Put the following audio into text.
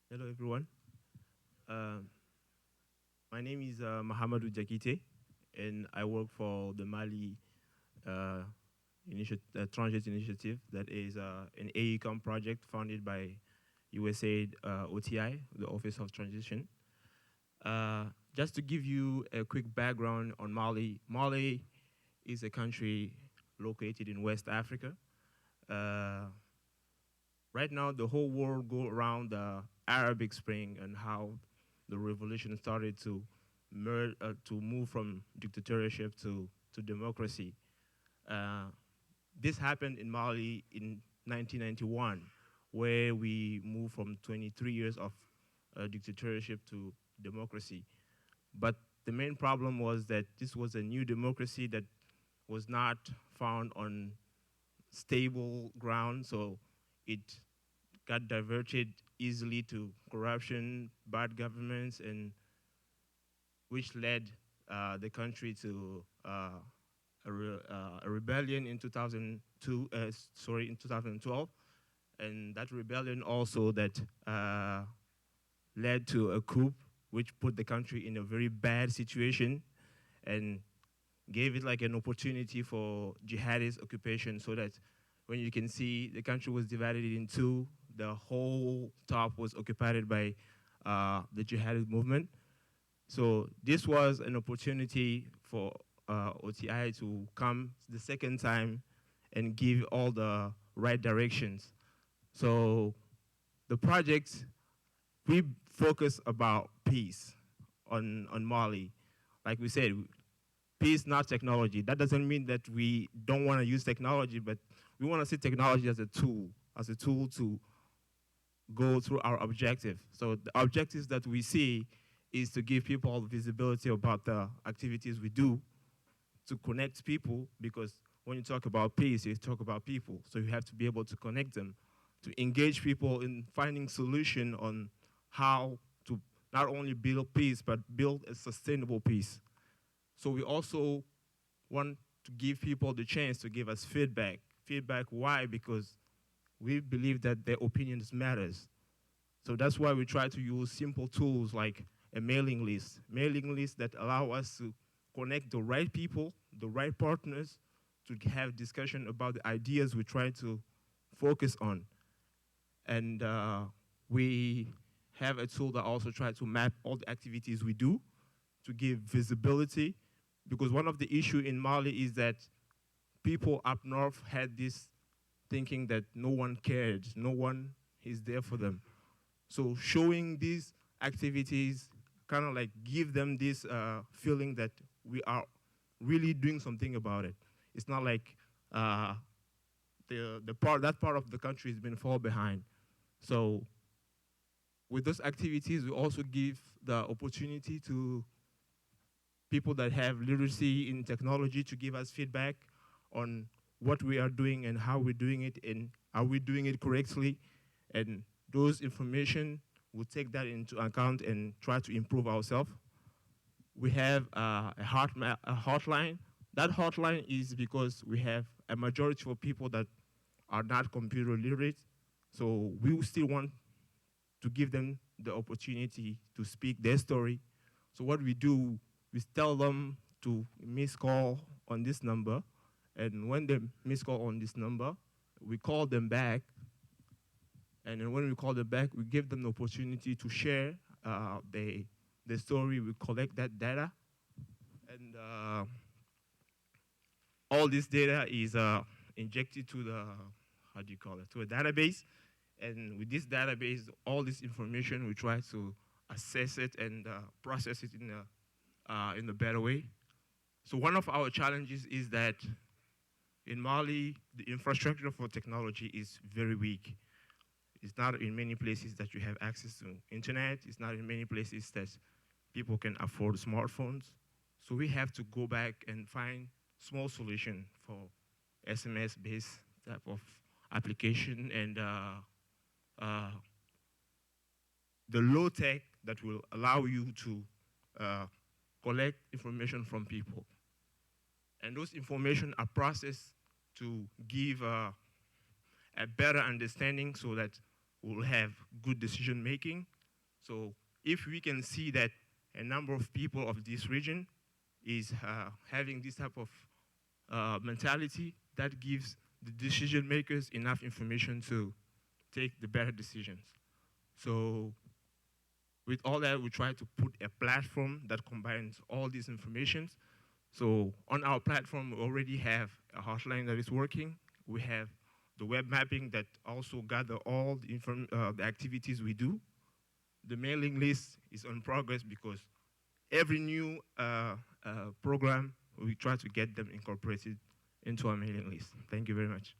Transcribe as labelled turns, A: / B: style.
A: Hello, everyone. Um my name is Mahamadou Diakite, and I work for the Mali Transit Initiative. That is an Aecom project funded by USAID OTI, the Office of Transition. Just to give you a quick background on Mali, Mali is a country located in West Africa. Uh, right now, the whole world go around the Arabic Spring and how the revolution started to move from dictatorship to democracy. Uh, this happened in Mali in 1991, where we moved from 23 years of dictatorship to democracy. But the main problem was that this was a new democracy that was not found on stable ground, so it got diverted easily to corruption, bad governments, and which led the country to a rebellion in 2002. In 2012, and that rebellion also that led to a coup, which put the country in a very bad situation, and gave it like an opportunity for jihadist occupation, so that when you can see the country was divided in two, the whole top was occupied by the jihadist movement. So this was an opportunity for OTI to come the second time and give all the right directions. So the project, we focus about peace on Mali. Like we said, peace, not technology. That doesn't mean that we don't want to use technology, but we want to see technology as a tool to go through our objective. So the objectives that we see is to give people visibility about the activities we do, to connect people, because when you talk about peace, you talk about people. So you have to be able to connect them, to engage people in finding solution on how to not only build peace, but build a sustainable peace. So we also want to give people the chance to give us feedback. Feedback, why? Because we believe that their opinions matters. So that's why we try to use simple tools like a mailing list that allow us to connect the right people, the right partners, to have discussion about the ideas we try to focus on. And we have a tool that also tries to map all the activities we do to give visibility, because one of the issue in Mali is that people up north had this thinking that no one cared, no one is there for them. So showing these activities kind of like give them this feeling that we are really doing something about it. It's not like that part of the country has been fall behind. So with those activities, we also give the opportunity to people that have literacy in technology to give us feedback on what we are doing and how we're doing it, and are we doing it correctly. And those information, we'll take that into account and try to improve ourselves. We have a hotline. That hotline is because we have a majority of people that are not computer literate. So we still want to give them the opportunity to speak their story. So what we do, we tell them to miss call on this number, and when they miss call on this number, we call them back, and then when we call them back, we give them the opportunity to share the story. We collect that data, and all this data is injected to the, how do you call it, to a database. And with this database, all this information, we try to assess it and process it in a better way. So one of our challenges is that in Mali, the infrastructure for technology is very weak. It's not in many places that you have access to internet. It's not in many places that people can afford smartphones. So we have to go back and find small solution for SMS-based type of application, and the low tech that will allow you to collect information from people. And those information are processed to give a better understanding, so that we'll have good decision making, So if we can see that a number of people of this region is having this type of mentality, that gives the decision makers enough information to take the better decisions. So with all that, we try to put a platform that combines all these information. So on our platform, we already have a hotline that is working. We have the web mapping that also gather all the activities we do. The mailing list is on progress because every new program, we try to get them incorporated into our mailing list. Thank you very much.